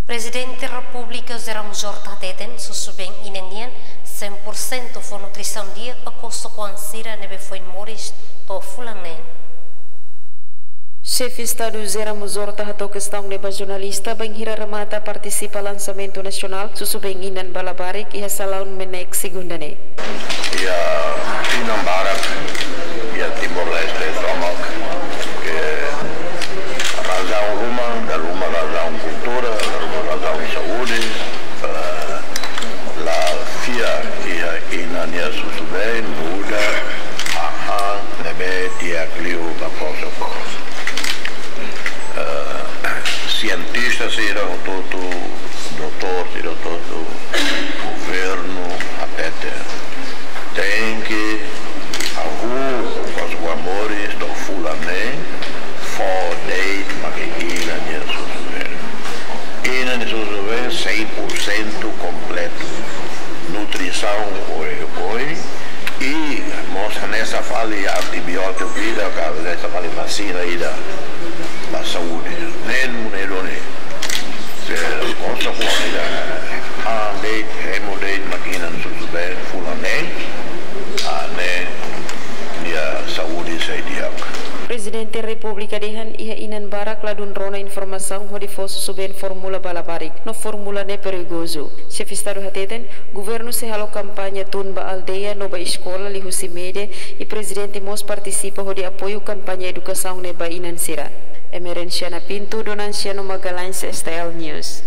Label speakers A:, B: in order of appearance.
A: Presidente da República Zera Mujorta Teten susubeng inenien 100% for nutrição dia a costa com ansira nebe foi moris to fulanen.
B: Chefe Estado Zera Mujorta hatou questão neba jornalista bem ramata participa lançamento nacional susubeng inan balabarik e salaun menek segundane.
C: Ya inan barak ya Timor Leste somak que razão rumah dan rumah razão cultura razão saúde la fia inania susubeng muda nebe dia clio bakoso cientistas eram todo doutor eram todo governo até tem que os amores do fulano for date maquina nisso ina nisso 100% completo nutrição oi e mostra nessa fala antibiótico vida nessa fala vacina aí da saúde nem se cosa fuori a dei hemodate maquina susubeng fulane ne dia saúde sai dia.
B: Presidente República dehan iha inan barak ladun rona informação hodi fosu suben formula balabarik no formula ne perigoso. Chefe Estado hateten governo se halo campanha tun ba aldeia no ba escola li husi mede e presidente mos participa hodi apoio campanha educação ne ba inan sira. Emerenciana Pinto, Donanciano Magalhães, STL News.